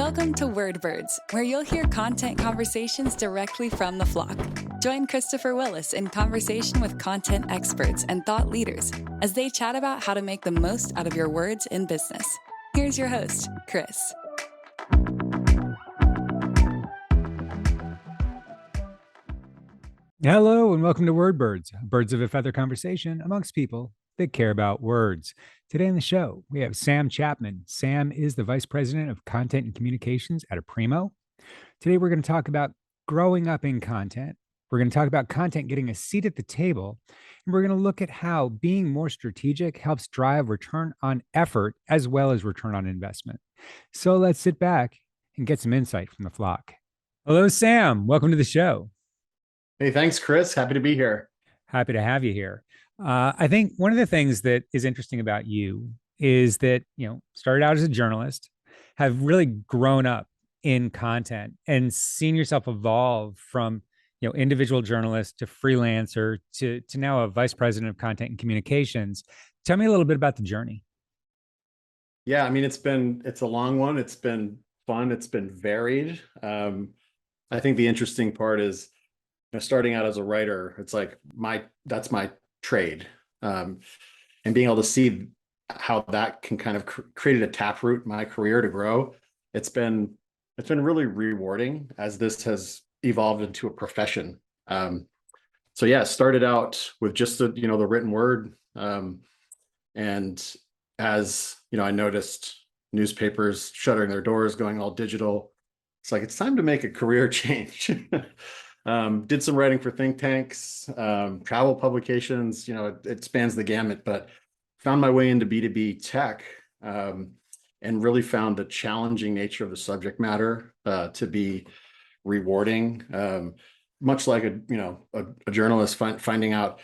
Welcome to Wordbirds, where you'll hear content conversations directly from the flock. Join Christopher Willis in conversation with content experts and thought leaders as they chat about how to make the most out of your words in business. Here's your host, Chris. Hello and welcome to Wordbirds, birds of a feather conversation amongst people that care about words. Today on the show, we have Sam Chapman. Sam is the Vice President of Content and Communications at Aprimo. Today, we're going to talk about growing up in content. We're going to talk about content getting a seat at the table. And we're going to look at how being more strategic helps drive return on effort as well as return on investment. So let's sit back and get some insight from the flock. Hello, Sam. Welcome to the show. Hey, thanks, Chris. Happy to be here. Happy to have you here. I think one of the things that is interesting about you is that, started out as a journalist, have really grown up in content and seen yourself evolve from, individual journalist to freelancer to now a vice president of content and communications. Tell me a little bit about the journey. Yeah, I mean, it's a long one. It's been fun. It's been varied. I think the interesting part is, starting out as a writer, it's like that's my trade, and being able to see how that can kind of create a taproot in my career to grow. It's been really rewarding as this has evolved into a profession. So yeah, started out with just the written word, and as I noticed newspapers shuttering their doors, going all digital. It's like it's time to make a career change. Did some writing for think tanks, travel publications, it spans the gamut, but found my way into B2B tech, and really found the challenging nature of the subject matter to be rewarding, much like a journalist finding out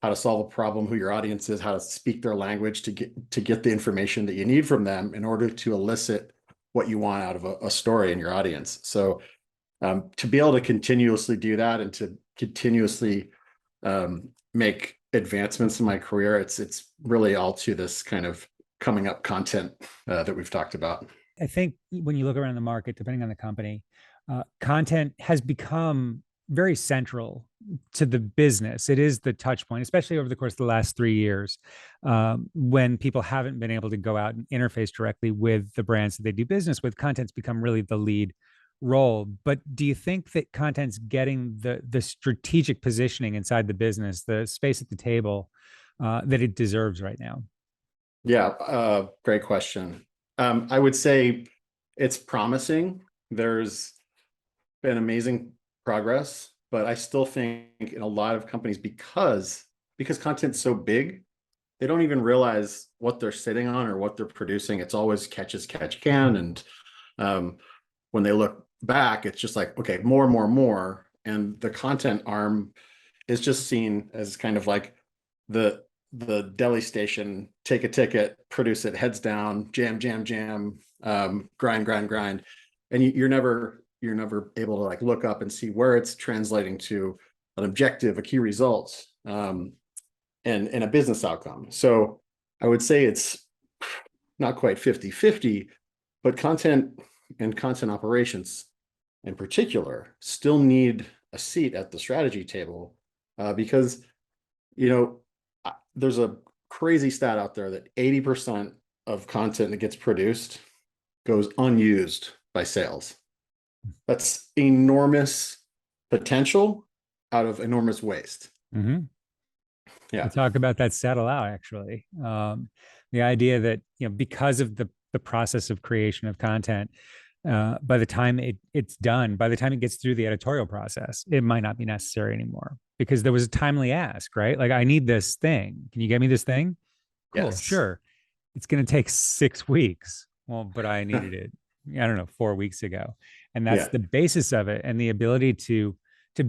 how to solve a problem, who your audience is, how to speak their language to get the information that you need from them in order to elicit what you want out of a story in your audience. So to be able to continuously do that and to continuously make advancements in my career, it's really all to this kind of coming up content that we've talked about. I think when you look around the market, depending on the company, content has become very central to the business. It is the touch point, especially over the course of the last 3 years, when people haven't been able to go out and interface directly with the brands that they do business with. Content's become really the lead role. But do you think that content's getting the strategic positioning inside the business, the space at the table that it deserves right now? Yeah, great question. I would say it's promising. There's been amazing progress, but I still think in a lot of companies, because content's so big, they don't even realize what they're sitting on or what they're producing. It's always catch as catch can. And when they look back, it's just like, okay, more. And the content arm is just seen as kind of like the deli station, take a ticket, produce it, heads down, jam, grind. And you're never able to like look up and see where it's translating to an objective, a key result, and a business outcome. So I would say it's not quite 50-50, but content and content operations in particular still need a seat at the strategy table, because there's a crazy stat out there that 80% of content that gets produced goes unused by sales. That's enormous potential out of enormous waste. Mm-hmm. Yeah, we'll talk about that stat a lot, actually. The idea that because of the process of creation of content, by the time it's done, by the time it gets through the editorial process, it might not be necessary anymore because there was a timely ask, right? Like, I need this thing. Can you get me this thing? Cool, yes. Sure. It's going to take 6 weeks. Well, but I needed it, 4 weeks ago. And that's the basis of it. And the ability to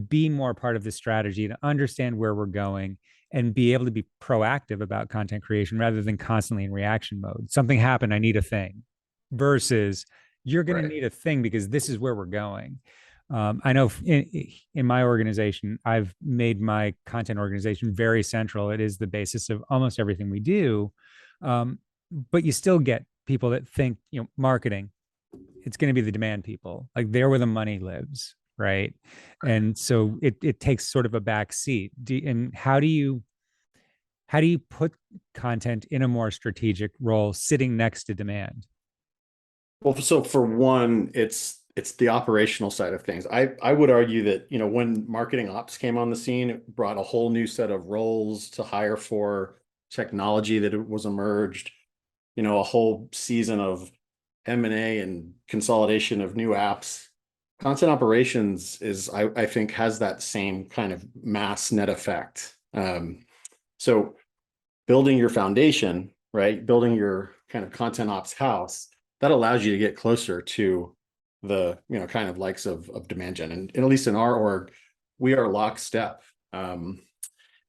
be more part of the strategy, to understand where we're going and be able to be proactive about content creation rather than constantly in reaction mode. Something happened, I need a thing, versus you're going to need a thing because this is where we're going. I know in my organization, I've made my content organization very central. It is the basis of almost everything we do. But you still get people that think, marketing it's going to be the demand people, like they're where the money lives, right? And so it takes sort of a back seat. And how do you put content in a more strategic role sitting next to demand? Well, so for one, it's the operational side of things. I would argue that, when marketing ops came on the scene, it brought a whole new set of roles to hire for, technology that it was emerged, a whole season of M&A and consolidation of new apps. Content operations is, I think, has that same kind of mass net effect. So building your foundation, right? Building your kind of content ops house, that allows you to get closer to the, kind of likes of demand gen. And at least in our org, we are lockstep. Like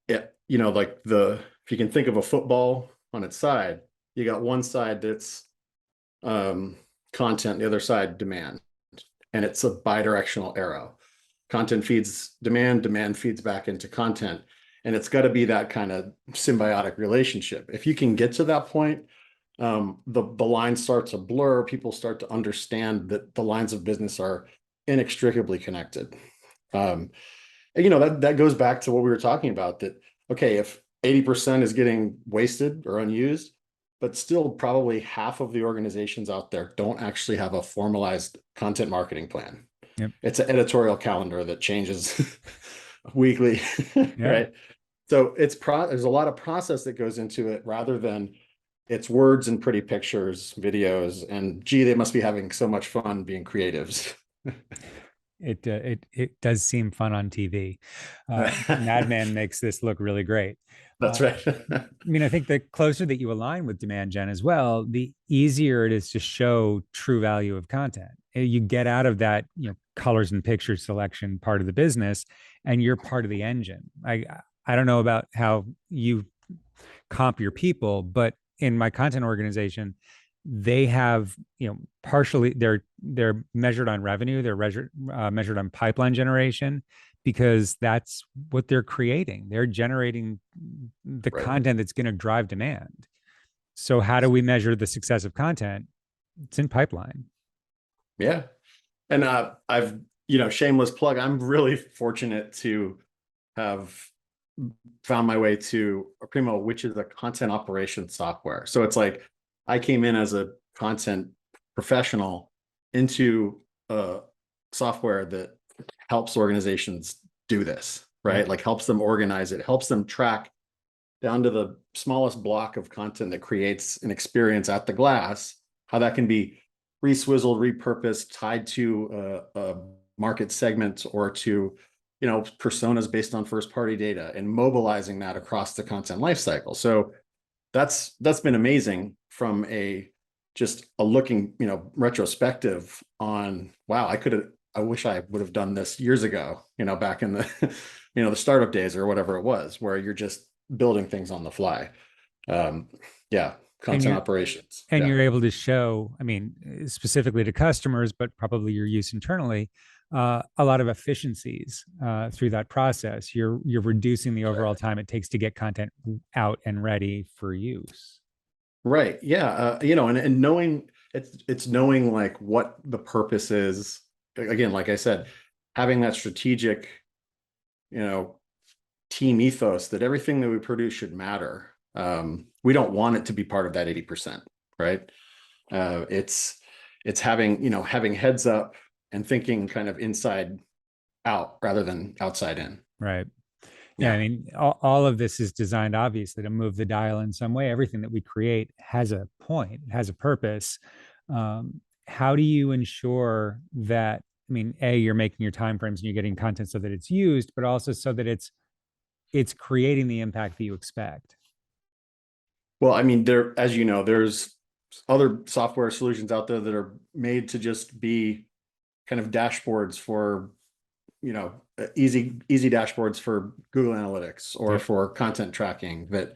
if you can think of a football on its side, you got one side that's content, the other side demand, and it's a bi-directional arrow. Content feeds demand, demand feeds back into content, and it's got to be that kind of symbiotic relationship. If you can get to that point, the lines start to blur. People start to understand that the lines of business are inextricably connected. And that goes back to what we were talking about, that okay, if 80% is getting wasted or unused, but still probably half of the organizations out there don't actually have a formalized content marketing plan. Yep. It's an editorial calendar that changes weekly, Yeah. right? So there's a lot of process that goes into it, rather than it's words and pretty pictures, videos, and gee, they must be having so much fun being creatives. It does seem fun on TV. Madman makes this look really great. That's right. I mean, I think the closer that you align with demand gen as well, the easier it is to show true value of content. You get out of that, colors and pictures selection part of the business, and you're part of the engine. I don't know about how you comp your people, but in my content organization, they have, partially they're measured on revenue, they're measured on pipeline generation, because that's what they're creating. They're generating the Right. content that's going to drive demand. So how do we measure the success of content? It's in pipeline. Yeah. And I've, shameless plug, I'm really fortunate to have found my way to Primo, which is a content operations software. So it's like I came in as a content professional into a software that helps organizations do this, right? Yeah. Like helps them organize it, helps them track down to the smallest block of content that creates an experience at the glass, how that can be re-swizzled, repurposed, tied to a market segment or to, personas based on first party data, and mobilizing that across the content lifecycle. So that's been amazing from just a looking, retrospective on, wow, I wish I would have done this years ago, back in the, the startup days or whatever it was, where you're just building things on the fly. Yeah. Content operations. And yeah. you're able to show, I mean, specifically to customers, but probably your use internally, a lot of efficiencies through that process. You're reducing the overall time it takes to get content out and ready for use. Right. Yeah. And knowing it's knowing like what the purpose is. Again, like I said, having that strategic, team ethos that everything that we produce should matter. We don't want it to be part of that 80%, right? It's having heads up and thinking kind of inside out rather than outside in. Right. Yeah. I mean, all of this is designed obviously to move the dial in some way. Everything that we create has a point, it has a purpose. How do you ensure that, I mean, you're making your timeframes and you're getting content so that it's used, but also so that it's creating the impact that you expect? Well, I mean, as you know, there's other software solutions out there that are made to just be kind of dashboards for, easy dashboards for Google Analytics or for content tracking. That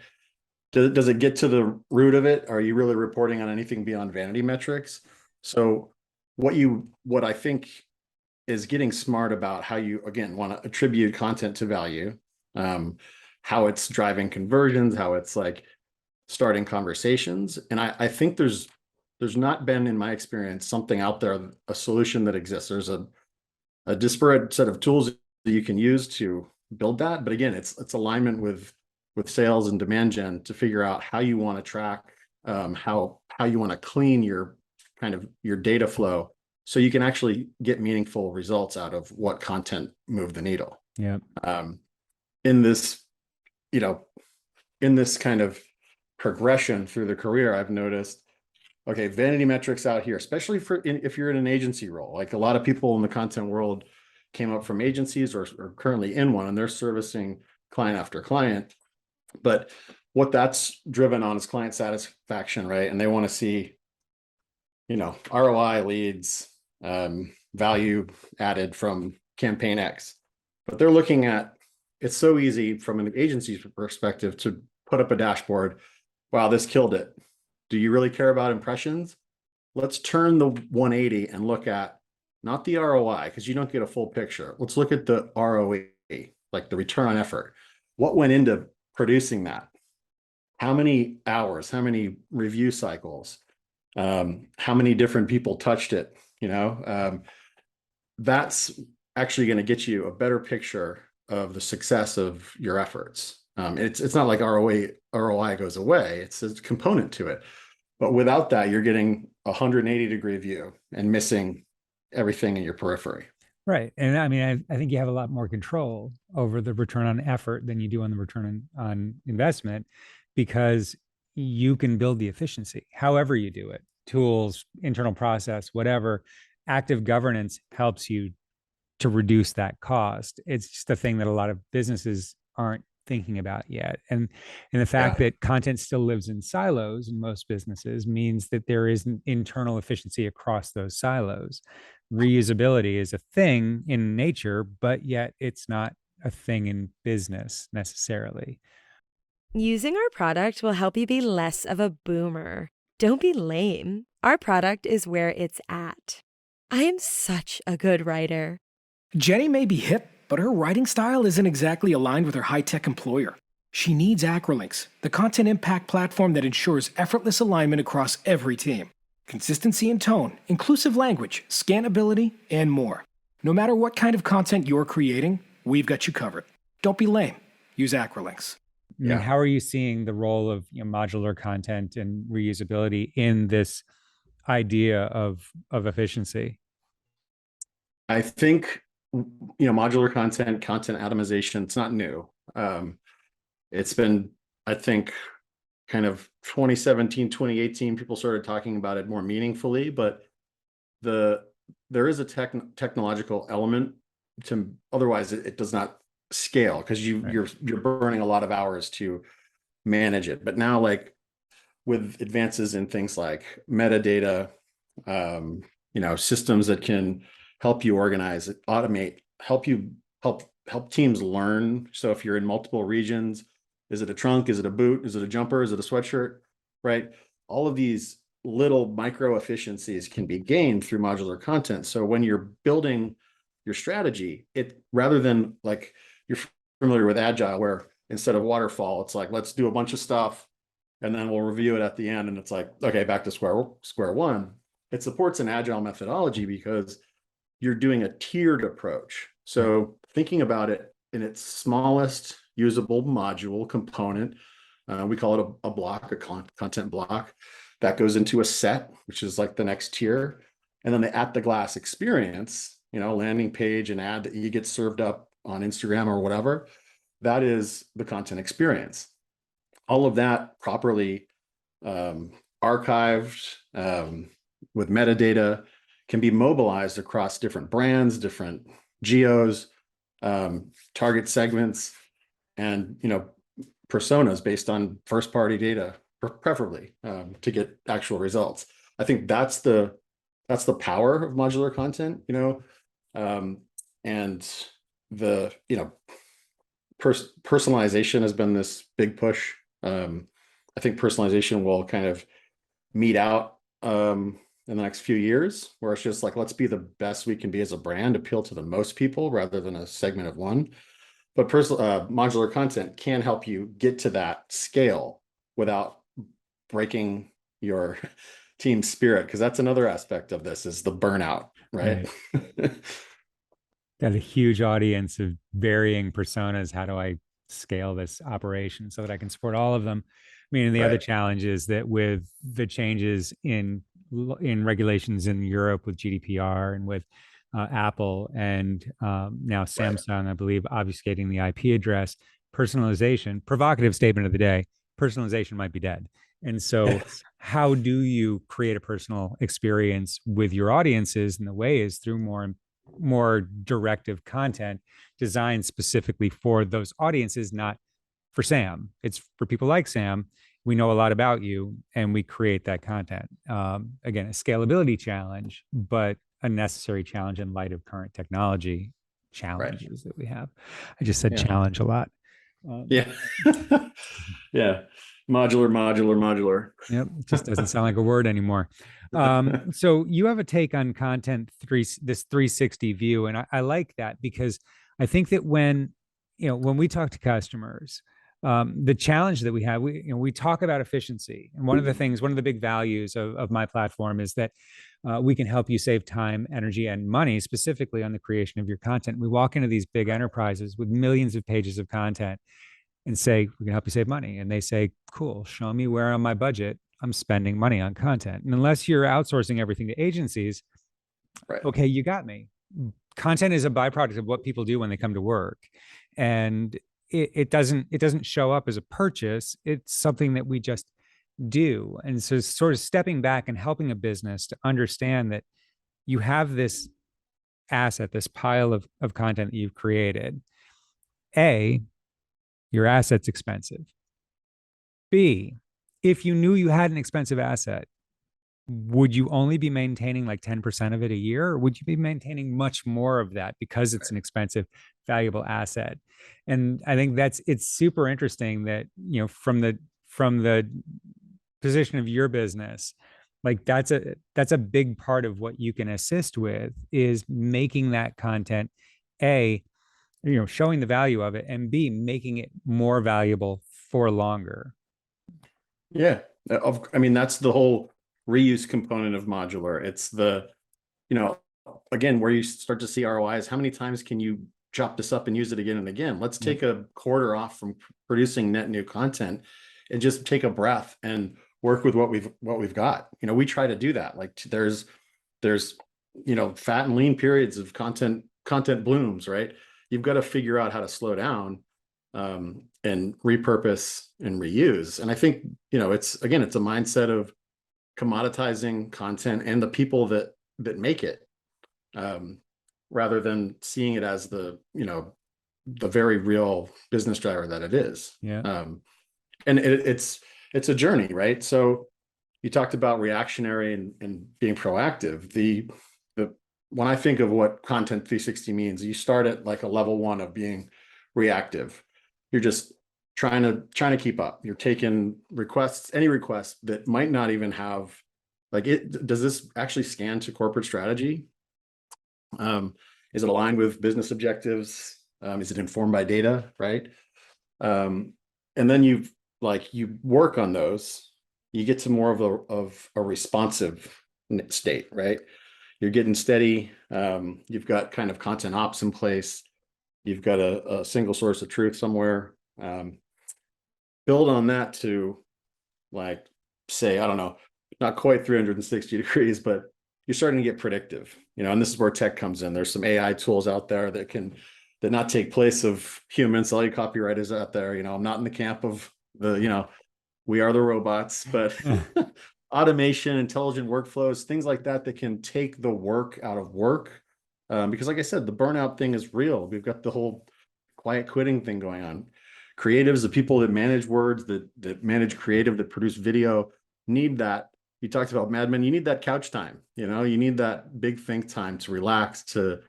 does it get to the root of it? Are you really reporting on anything beyond vanity metrics? So what I think is getting smart about how you, again, want to attribute content to value, how it's driving conversions, how it's like starting conversations. And I think there's there's not been, in my experience, something out there, a solution that exists. There's a disparate set of tools that you can use to build that. But again, it's alignment with sales and demand gen to figure out how you want to track, how you want to clean your data flow, so you can actually get meaningful results out of what content moved the needle. Yeah. In this, in this kind of progression through the career, I've noticed, okay, vanity metrics out here, especially if you're in an agency role. Like a lot of people in the content world came up from agencies or currently in one, and they're servicing client after client. But what that's driven on is client satisfaction, right? And they want to see, ROI leads, value added from campaign X. But they're looking at, it's so easy from an agency's perspective to put up a dashboard. Wow, this killed it. Do you really care about impressions? Let's turn the 180 and look at not the ROI, because you don't get a full picture. Let's look at the ROE, like the return on effort. What went into producing that? How many hours? How many review cycles? How many different people touched it? That's actually going to get you a better picture of the success of your efforts. It's not like ROI goes away. It's a component to it. But without that, you're getting a 180-degree view and missing everything in your periphery. Right. And I mean, I think you have a lot more control over the return on effort than you do on the return on investment, because you can build the efficiency however you do it. Tools, internal process, whatever. Active governance helps you to reduce that cost. It's just a thing that a lot of businesses aren't thinking about yet. And the fact that content still lives in silos in most businesses means that there isn't internal efficiency across those silos. Reusability is a thing in nature, but yet it's not a thing in business necessarily. Using our product will help you be less of a boomer. Don't be lame. Our product is where it's at. I am such a good writer. Jenny may be hip, but her writing style isn't exactly aligned with her high-tech employer. She needs Acrolinks, the content impact platform that ensures effortless alignment across every team. Consistency in tone, inclusive language, scannability, and more. No matter what kind of content you're creating, we've got you covered. Don't be lame. Use Acrolinks. Yeah. How are you seeing the role of modular content and reusability in this idea of efficiency? I think, modular content atomization, it's not new. It's been, I think, kind of 2017, 2018, people started talking about it more meaningfully, but there is a technological element to, otherwise it does not scale, because you're burning a lot of hours to manage it. But now, like with advances in things like metadata, systems that can help you organize, automate, help teams learn. So if you're in multiple regions, is it a trunk? Is it a boot? Is it a jumper? Is it a sweatshirt? Right? All of these little micro efficiencies can be gained through modular content. So when you're building your strategy, rather than, like, you're familiar with Agile, where instead of waterfall, it's like, let's do a bunch of stuff and then we'll review it at the end. And it's like, okay, back to square one. It supports an Agile methodology because you're doing a tiered approach. So thinking about it in its smallest usable module component, we call it a block, a content block that goes into a set, which is like the next tier. And then the at the glass experience, landing page and ad that you get served up on Instagram or whatever, that is the content experience. All of that properly archived with metadata can be mobilized across different brands, different geos, target segments, and personas based on first party data, preferably, to get actual results. I think that's the power of modular content, and the personalization has been this big push. I think personalization will kind of meet out in the next few years, where it's just like, let's be the best we can be as a brand, appeal to the most people rather than a segment of one. But modular content can help you get to that scale without breaking your team spirit, because that's another aspect of this is the burnout, right? Got a huge audience of varying personas. How do I scale this operation so that I can support all of them? I mean, and the other challenge is that with the changes in regulations in Europe with GDPR and with Apple and now Samsung, I believe, obfuscating the IP address, personalization, provocative statement of the day, personalization might be dead. And so how do you create a personal experience with your audiences? And the way is through more directive content designed specifically for those audiences, not for Sam. It's for people like Sam. We know a lot about you and we create that content. Again, a scalability challenge, but a necessary challenge in light of current technology challenges that we have. I just said challenge a lot. Yeah. Modular. Yep. It just doesn't sound like a word anymore. So you have a take on this 360 view. And I like that because I think that when we talk to customers, the challenge that we have, we talk about efficiency. And one of the big values of my platform is that we can help you save time, energy, and money, specifically on the creation of your content. We walk into these big enterprises with millions of pages of content and say, we can help you save money. And they say, cool, show me where on my budget I'm spending money on content. And unless you're outsourcing everything to agencies, okay, you got me. Content is a byproduct of what people do when they come to work. And it doesn't show up as a purchase. It's something that we just do. And so sort of stepping back and helping a business to understand that you have this asset, this pile of content that you've created. A, your asset's expensive. B, if you knew you had an expensive asset, would you only be maintaining like 10% of it a year, or would you be maintaining much more of that because it's an expensive, valuable asset? And I think it's super interesting that, from the position of your business, like that's a big part of what you can assist with is making that content, A, showing the value of it, and B, making it more valuable for longer. Yeah. I mean, that's the whole reuse component of modular. It's the, again, where you start to see ROIs, how many times can you chop this up and use it again and again? Let's take a quarter off from producing net new content and just take a breath and work with what we've got. We try to do that. Like there's fat and lean periods of content blooms, right? You've got to figure out how to slow down and repurpose and reuse. And I think, it's a mindset of commoditizing content and the people that make it, rather than seeing it as the very real business driver that it is. Yeah. And it's a journey, right? So you talked about reactionary and being proactive. When I think of what Content 360 means, you start at like a level 1 of being reactive. You're just trying to keep up. You're taking any request that might not even have, does this actually scan to corporate strategy? Is it aligned with business objectives? Is it informed by data, right? And then you work on those, you get to more of a responsive state, right? You're getting steady. You've got kind of content ops in place. You've got a single source of truth somewhere. Build on that to say, I don't know, not quite 360 degrees, but you're starting to get predictive, and this is where tech comes in. There's some AI tools out there that not take place of humans. All you copywriters out there, I'm not in the camp of we are the robots, but automation, intelligent workflows, things like that can take the work out of work. Because like I said, the burnout thing is real. We've got the whole quiet quitting thing going on. Creatives, the people that manage words, that manage creative, that produce video, need that. You talked about Mad Men. You need that couch time. You need that big think time to relax, to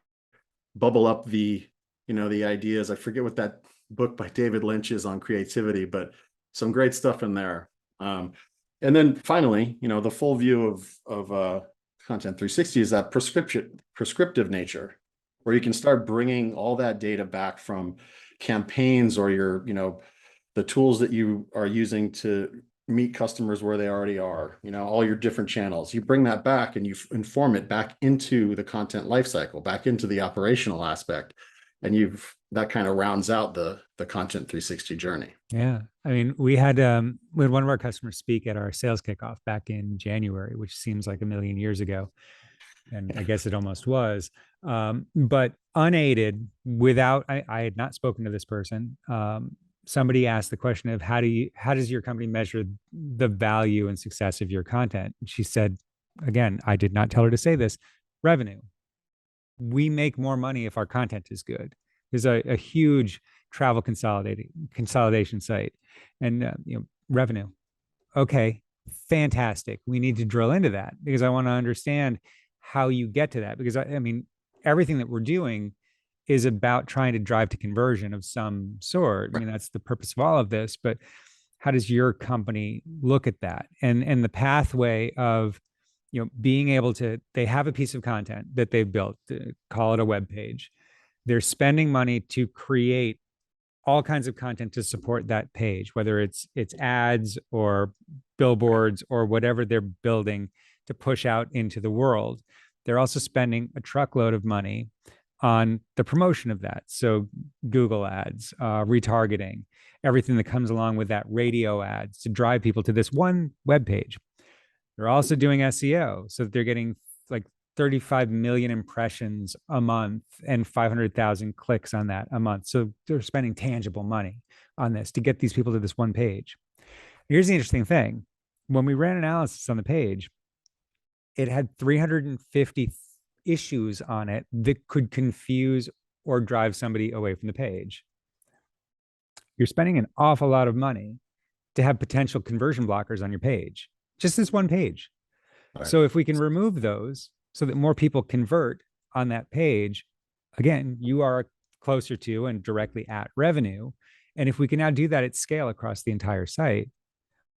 bubble up the ideas. I forget what that book by David Lynch is on creativity, but some great stuff in there. And then finally, the full view of Content 360 is that prescriptive nature, where you can start bringing all that data back from campaigns or the tools that you are using to meet customers where they already are, all your different channels. You bring that back and you inform it back into the content lifecycle, back into the operational aspect. And that kind of rounds out the content 360 journey. Yeah. I mean, we had one of our customers speak at our sales kickoff back in January, which seems like a million years ago. And I guess it almost was. But unaided, without, I had not spoken to this person. Somebody asked the question of how does your company measure the value and success of your content? And she said, again, I did not tell her to say this, revenue. We make more money if our content is good. There's a huge travel consolidation site, and revenue. Okay, fantastic. We need to drill into that because I want to understand how you get to that. Because I mean, everything that we're doing is about trying to drive to conversion of some sort. I mean, that's the purpose of all of this. But how does your company look at that? And the pathway of being able to, they have a piece of content that they've built, call it a web page. They're spending money to create all kinds of content to support that page, whether it's ads or billboards or whatever they're building to push out into the world. They're also spending a truckload of money on the promotion of that. So Google ads, retargeting, everything that comes along with that, radio ads to drive people to this one web page. They're also doing SEO so that they're getting like 35 million impressions a month and 500,000 clicks on that a month. So they're spending tangible money on this to get these people to this one page. Here's the interesting thing. When we ran analysis on the page, it had 350 issues on it that could confuse or drive somebody away from the page. You're spending an awful lot of money to have potential conversion blockers on your page, just this one page. Right. So if we can remove those so that more people convert on that page, again, you are closer to and directly at revenue. And if we can now do that at scale across the entire site,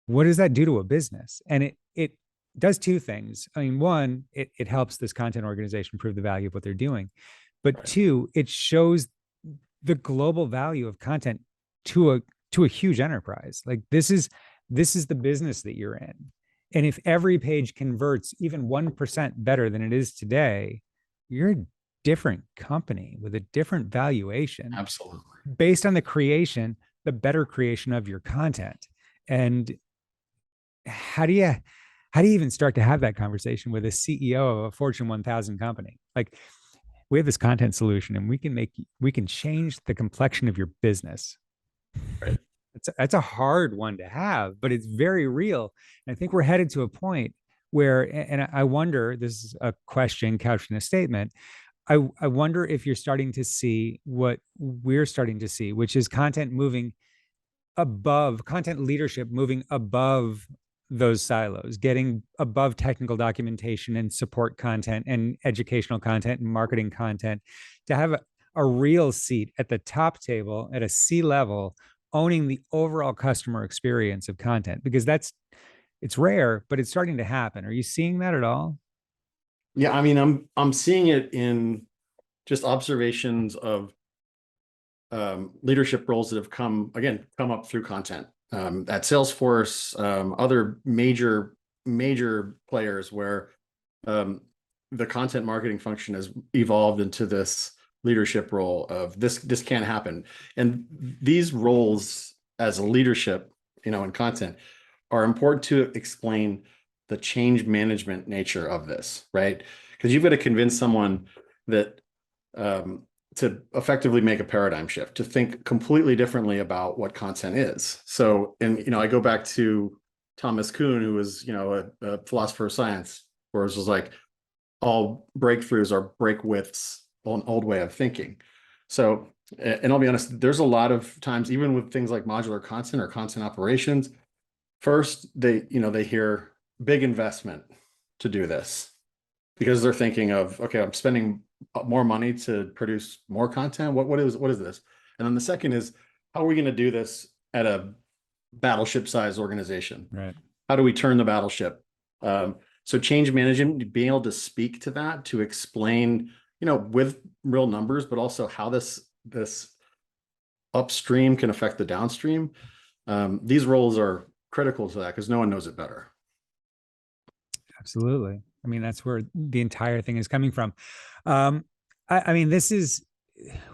what does that do to a business? And it does two things. I mean, one, it helps this content organization prove the value of what they're doing. But right. Two, it shows the global value of content to a huge enterprise. Like this is the business that you're in. And if every page converts even 1% better than it is today, you're a different company with a different valuation. Absolutely. Based on the better creation of your content. And how do you even start to have that conversation with a CEO of a Fortune 1000 company? Like, we have this content solution and we can change the complexion of your business. Right. That's a hard one to have, but it's very real. And I think we're headed to a point where, and I wonder, this is a question couched in a statement. I wonder if you're starting to see what we're starting to see, which is content leadership moving above those silos, getting above technical documentation and support content and educational content and marketing content, to have a real seat at the top table at a C-level, owning the overall customer experience of content, because it's rare, but it's starting to happen. Are you seeing that at all? Yeah, I mean, I'm seeing it in just observations of leadership roles that have come up through content at Salesforce, other major players where the content marketing function has evolved into this leadership role of this can't happen. And these roles as a leadership, in content are important to explain the change management nature of this, right? Because you've got to convince someone that to effectively make a paradigm shift, to think completely differently about what content is. So, and I go back to Thomas Kuhn, who was a philosopher of science, where it was like all breakthroughs are break withs, an old way of thinking. So, and I'll be honest, there's a lot of times, even with things like modular content or content operations, first they hear big investment to do this because they're thinking of, okay, I'm spending more money to produce more content. What is this? And then the second is, how are we going to do this at a battleship size organization? Right. How do we turn the battleship? So change management, being able to speak to that, to explain, with real numbers, but also how this upstream can affect the downstream. These roles are critical to that because no one knows it better. Absolutely. I mean, that's where the entire thing is coming from. I mean,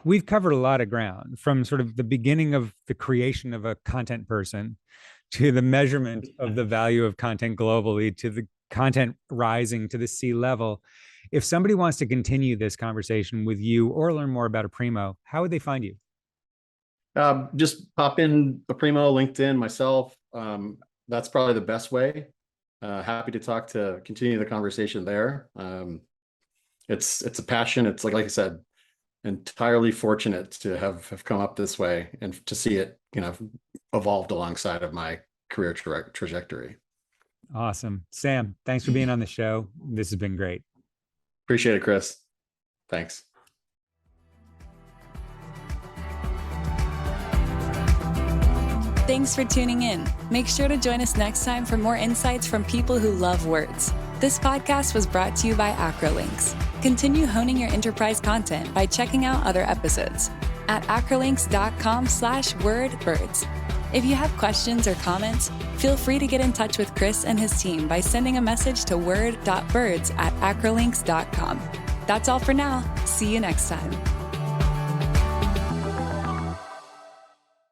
we've covered a lot of ground, from sort of the beginning of the creation of a content person to the measurement of the value of content globally, to the content rising to the C-level. If somebody wants to continue this conversation with you or learn more about Aprimo, how would they find you? Just pop in Aprimo, LinkedIn, myself. That's probably the best way. Happy to continue the conversation there. It's a passion. It's like I said, entirely fortunate to have come up this way and to see it, evolved alongside of my career trajectory. Awesome. Sam, thanks for being on the show. This has been great. Appreciate it, Chris. Thanks. Thanks for tuning in. Make sure to join us next time for more insights from people who love words. This podcast was brought to you by Acrolinks. Continue honing your enterprise content by checking out other episodes at acrolinks.com/wordbirds. If you have questions or comments, feel free to get in touch with Chris and his team by sending a message to word.birds@acrolinks.com. That's all for now. See you next time.